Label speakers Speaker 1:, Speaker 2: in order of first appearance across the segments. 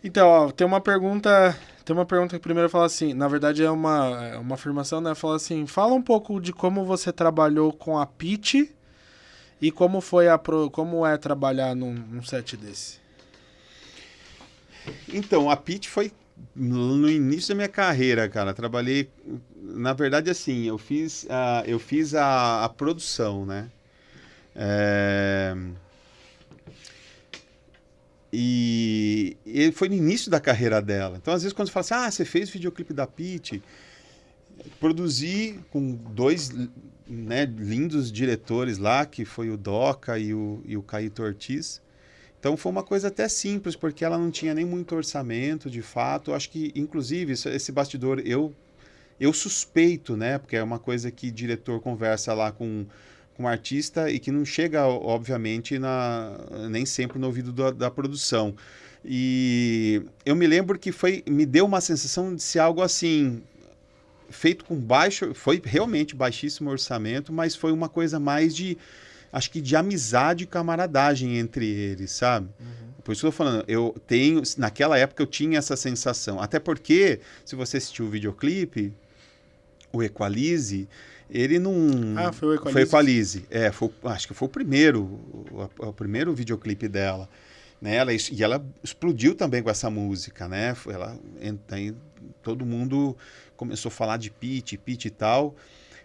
Speaker 1: Então, ó, tem uma pergunta que primeiro fala assim, na verdade é uma afirmação, né? Fala assim, fala um pouco de como você trabalhou com a Pitty e como é trabalhar num set desse.
Speaker 2: Então, a Pitty foi no início da minha carreira, cara. Trabalhei, na verdade, assim, eu fiz a produção, né? É, e foi no início da carreira dela. Então, às vezes, quando você fala assim, ah, você fez o videoclipe da Pitty, produzi com dois, né, lindos diretores lá, que foi o Doca e o Caíto Ortiz. Então foi uma coisa até simples, porque ela não tinha nem muito orçamento, de fato. Acho que, inclusive, esse bastidor eu suspeito, né? Porque é uma coisa que o diretor conversa lá com o artista e que não chega, obviamente, nem sempre no ouvido da produção. E eu me lembro que me deu uma sensação de ser algo assim, feito com baixo, foi realmente baixíssimo orçamento, mas foi uma coisa mais de, acho que de amizade e camaradagem entre eles, sabe?
Speaker 1: Uhum.
Speaker 2: Por isso que eu tô falando, naquela época eu tinha essa sensação. Até porque, se você assistiu o videoclipe, o Equalize, ele não.
Speaker 1: Ah, foi o
Speaker 2: Foi
Speaker 1: Equalize?
Speaker 2: Equalize, acho que foi o primeiro videoclipe dela. Né? E ela explodiu também com essa música, né? Aí todo mundo começou a falar de Pitty e tal.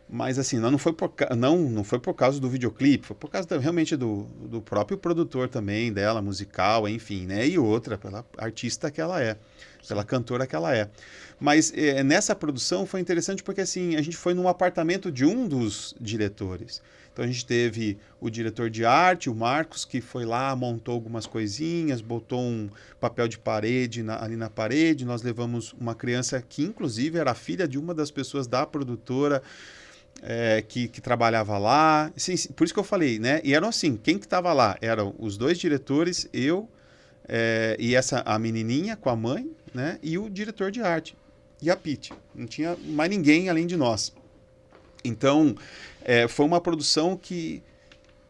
Speaker 2: Mas assim, não foi por causa do videoclipe, foi por causa realmente do próprio produtor também dela, musical, enfim, né? E outra, pela artista que ela é, pela
Speaker 1: Sim.
Speaker 2: cantora que ela é. Mas nessa produção foi interessante porque assim, a gente foi num apartamento de um dos diretores. Então a gente teve o diretor de arte, o Marcos, que foi lá, montou algumas coisinhas, botou um papel de parede ali na parede. Nós levamos uma criança que, inclusive, era filha de uma das pessoas da produtora, que trabalhava lá. Sim, por isso que eu falei, né? E eram assim, quem que estava lá? Eram os dois diretores, eu e a menininha com a mãe, né? E o diretor de arte. E a Pitty. Não tinha mais ninguém além de nós. Então, foi uma produção que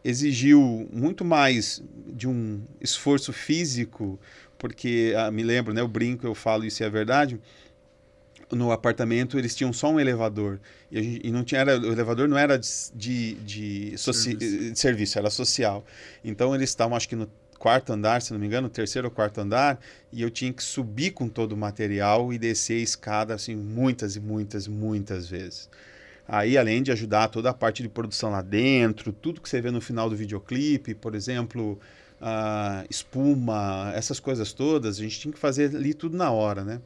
Speaker 2: exigiu muito mais de um esforço físico, porque me lembro, né? Eu brinco, eu falo isso é verdade. No apartamento eles tinham só um elevador e não tinha, o elevador não era
Speaker 1: Serviço.
Speaker 2: de serviço, era social. Então eles estavam, acho que no quarto andar, se não me engano, no terceiro ou quarto andar, e eu tinha que subir com todo o material e descer a escada assim muitas e muitas, muitas vezes. Aí, além de ajudar toda a parte de produção lá dentro, tudo que você vê no final do videoclipe, por exemplo, espuma, essas coisas todas, a gente tinha que fazer ali tudo na hora, né?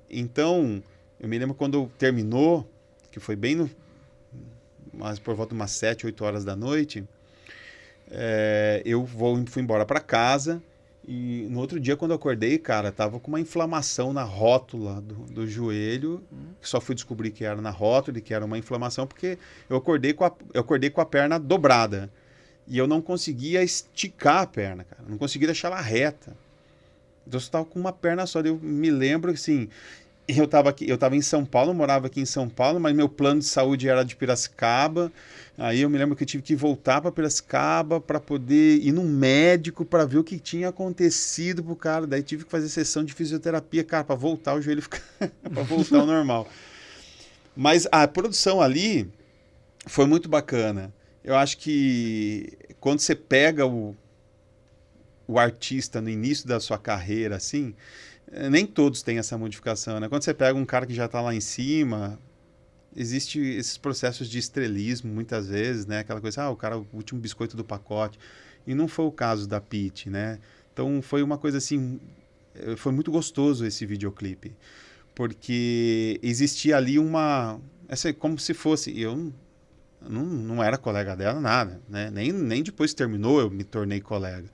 Speaker 2: Então, eu me lembro quando terminou, que foi bem mas por volta de umas 7, 8 horas da noite, fui embora para casa e no outro dia, quando eu acordei, cara, tava com uma inflamação na rótula do joelho, que só fui descobrir que era na rótula e que era uma inflamação porque eu acordei com a perna dobrada e eu não conseguia esticar a perna, cara, não conseguia deixar ela reta. Então eu estava com uma perna só. Eu me lembro assim, eu estava em São Paulo, morava aqui em São Paulo, mas meu plano de saúde era de Piracicaba. Aí eu me lembro que eu tive que voltar para Piracicaba para poder ir num médico para ver o que tinha acontecido pro cara. Daí tive que fazer sessão de fisioterapia, cara, para voltar o joelho ficar para voltar ao normal. Mas a produção ali foi muito bacana. Eu acho que quando você pega o artista no início da sua carreira, assim, nem todos têm essa modificação, né? Quando você pega um cara que já está lá em cima, existe esses processos de estrelismo muitas vezes, né? Aquela coisa, o cara, o último biscoito do pacote. E não foi o caso da Pitty, né? Então foi uma coisa assim, foi muito gostoso esse videoclipe, porque existia ali como se fosse, eu não era colega dela, nada, né? Nem depois que terminou eu me tornei colega.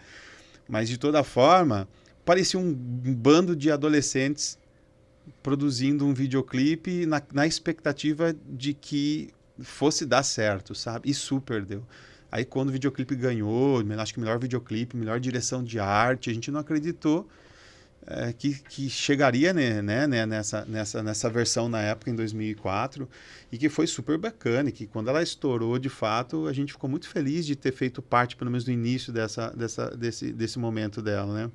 Speaker 2: Mas de toda forma, parecia um bando de adolescentes produzindo um videoclipe na expectativa de que fosse dar certo, sabe? E super deu. Aí quando o videoclipe ganhou, acho que melhor videoclipe, melhor direção de arte, a gente não acreditou que chegaria nessa versão na época, em 2004, e que foi super bacana, e que quando ela estourou de fato, a gente ficou muito feliz de ter feito parte, pelo menos no início desse momento dela, né?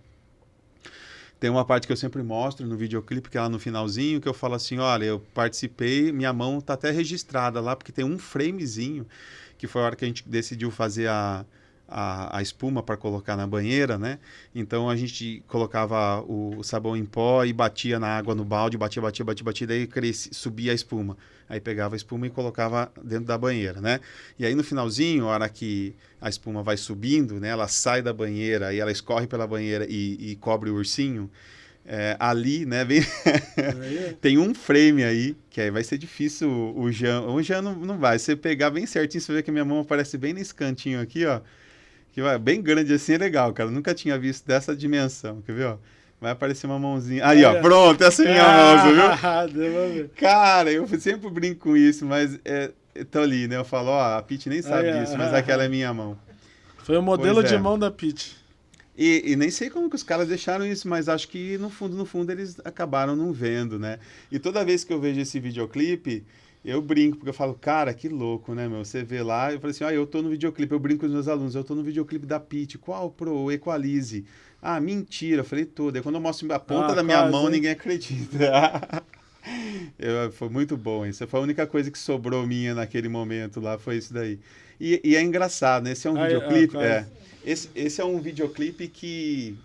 Speaker 2: Tem uma parte que eu sempre mostro no videoclipe, que é lá no finalzinho, que eu falo assim, olha, eu participei, minha mão tá até registrada lá, porque tem um framezinho, que foi a hora que a gente decidiu fazer a espuma para colocar na banheira, né? Então a gente colocava o sabão em pó e batia na água no balde, batia, daí subia a espuma. Aí pegava a espuma e colocava dentro da banheira, né? E aí no finalzinho, a hora que a espuma vai subindo, né? Ela sai da banheira e ela escorre pela banheira e cobre o ursinho. Ali, né, tem um frame aí, que aí vai ser difícil o Jean não vai. Se você pegar bem certinho, você vê que a minha mão aparece bem nesse cantinho aqui, ó. Que vai bem grande assim, é legal, cara. Nunca tinha visto dessa dimensão, quer ver, ó? Vai aparecer uma mãozinha. Aí, ó, pronto, essa é a minha mão, você viu? Cara, eu sempre brinco com isso, mas tô ali, né? Eu falo, ó, a Pitty nem sabe disso, mas aquela é minha mão.
Speaker 1: Foi o modelo de mão da Pitty.
Speaker 2: E nem sei como que os caras deixaram isso, mas acho que no fundo eles acabaram não vendo, né? E toda vez que eu vejo esse videoclipe, eu brinco, porque eu falo, cara, que louco, né, meu? Você vê lá, eu falo assim, eu tô no videoclipe, eu brinco com os meus alunos, eu tô no videoclipe da Pitty, qual Pro, Equalize? Ah, mentira, eu falei toda. Aí quando eu mostro a ponta da minha mão, ninguém acredita. Foi muito bom isso. Foi a única coisa que sobrou minha naquele momento lá, foi isso daí. E é engraçado, né? Esse é um videoclipe. Esse é um videoclipe que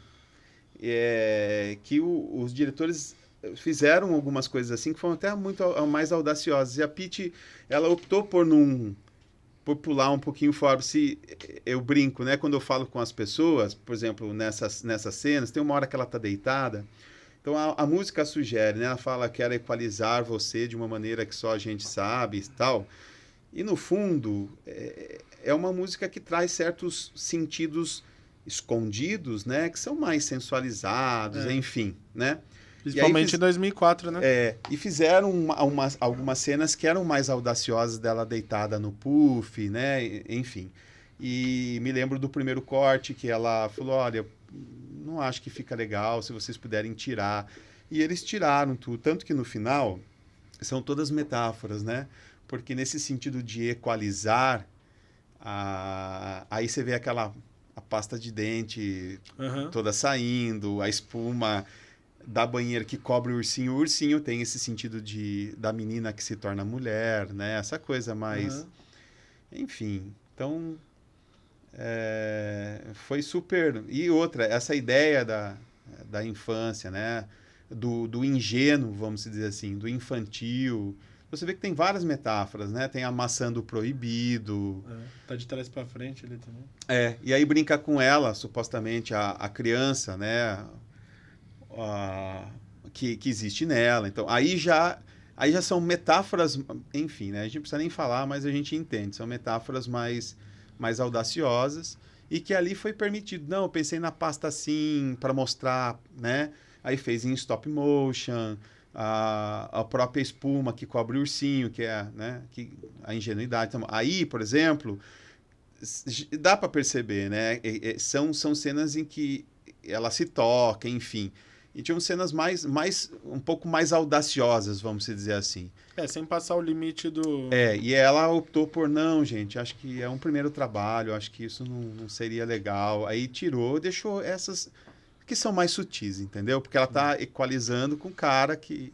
Speaker 2: os diretores fizeram algumas coisas assim que foram até muito mais audaciosas. E a Pitty, ela optou por pular um pouquinho fora. Se eu brinco, né? Quando eu falo com as pessoas, por exemplo, nessas cenas, tem uma hora que ela tá deitada. Então a música sugere, né? Ela fala que quer equalizar você de uma maneira que só a gente sabe e tal. E no fundo, é uma música que traz certos sentidos escondidos, né? Que são mais sensualizados, enfim, né?
Speaker 1: Principalmente em 2004, né?
Speaker 2: E fizeram algumas cenas que eram mais audaciosas dela deitada no puff, né? Enfim. E me lembro do primeiro corte que ela falou, olha, não acho que fica legal se vocês puderem tirar. E eles tiraram tudo. Tanto que no final, são todas metáforas, né? Porque nesse sentido de equalizar, aí você vê a pasta de dente toda saindo, a espuma da banheira que cobre o ursinho. O ursinho tem esse sentido da menina que se torna mulher, né? Essa coisa mais... Enfim, então... foi super... E outra, essa ideia da infância, né? Do ingênuo, vamos dizer assim, do infantil... Você vê que tem várias metáforas, né? Tem a maçã do proibido.
Speaker 1: Tá de trás para frente ali também.
Speaker 2: E aí brinca com ela, supostamente, a criança, né? Que existe nela. Então, aí já são metáforas, enfim, né? A gente não precisa nem falar, mas a gente entende. São metáforas mais audaciosas e que ali foi permitido. Não, eu pensei na pasta assim, para mostrar, né? Aí fez em stop motion... A própria espuma que cobre o ursinho, que é, né, a ingenuidade. Então, aí, por exemplo, dá para perceber, né? São cenas em que ela se toca, enfim. E tinham cenas um pouco mais audaciosas, vamos dizer assim.
Speaker 1: Sem passar o limite do...
Speaker 2: E ela optou por, não, gente, acho que é um primeiro trabalho, acho que isso não seria legal. Aí tirou, deixou essas... que são mais sutis, entendeu? Porque ela tá equalizando com o cara que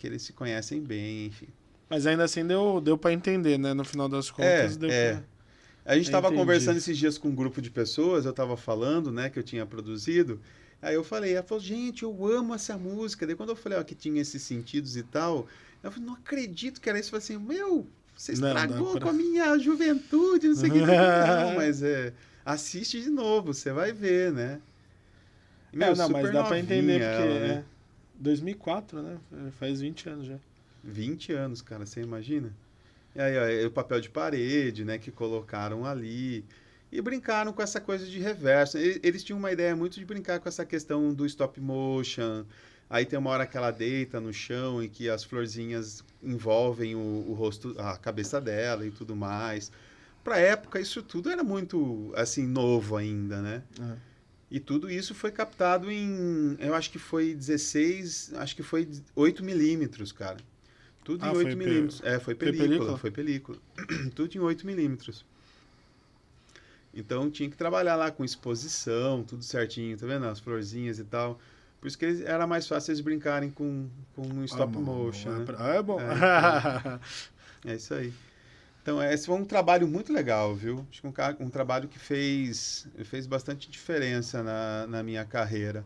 Speaker 2: eles se conhecem bem, enfim.
Speaker 1: Mas ainda assim deu para entender, né? No final das contas,
Speaker 2: A gente estava conversando esses dias com um grupo de pessoas, eu estava falando, né, que eu tinha produzido, aí ela falou, gente, eu amo essa música. Daí quando eu falei, que tinha esses sentidos e tal, eu falei, não acredito que era isso. Eu falei assim, você estragou com a minha juventude, não sei o que. Não, mas assiste de novo, você vai ver, né?
Speaker 1: Mas dá pra entender, porque né? 2004, né? Faz 20 anos já.
Speaker 2: 20 anos, cara, você imagina? E aí, o papel de parede, né, que colocaram ali. E brincaram com essa coisa de reverso. Eles tinham uma ideia muito de brincar com essa questão do stop motion. Aí tem uma hora que ela deita no chão e que as florzinhas envolvem o rosto, a cabeça dela e tudo mais. Pra época, isso tudo era muito, assim, novo ainda, né? E tudo isso foi captado eu acho que foi 8 milímetros, cara. Tudo em 8 milímetros. Foi película. Tudo em 8 milímetros. Então tinha que trabalhar lá com exposição, tudo certinho, tá vendo? As florzinhas e tal. Por isso que era mais fácil eles brincarem com um stop motion, né?
Speaker 1: É bom.
Speaker 2: É isso aí. Então, esse foi um trabalho muito legal, viu? Acho que um trabalho que fez bastante diferença na minha carreira.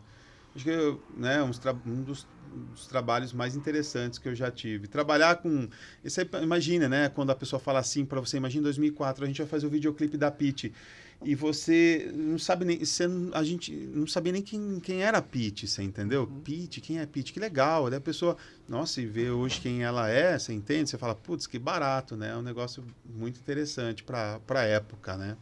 Speaker 2: Acho que né, um dos trabalhos mais interessantes que eu já tive. Trabalhar com... Isso aí, imagina, né? Quando a pessoa fala assim para você, imagina em 2004, a gente vai fazer o videoclipe da Pitty. E você não sabe nem... a gente não sabia nem quem era a Pitty, você entendeu? Pitty, quem é a Pitty? Que legal. Daí a pessoa, nossa, e vê hoje quem ela é, você entende? Você fala, putz, que barato, né? É um negócio muito interessante para a época, né?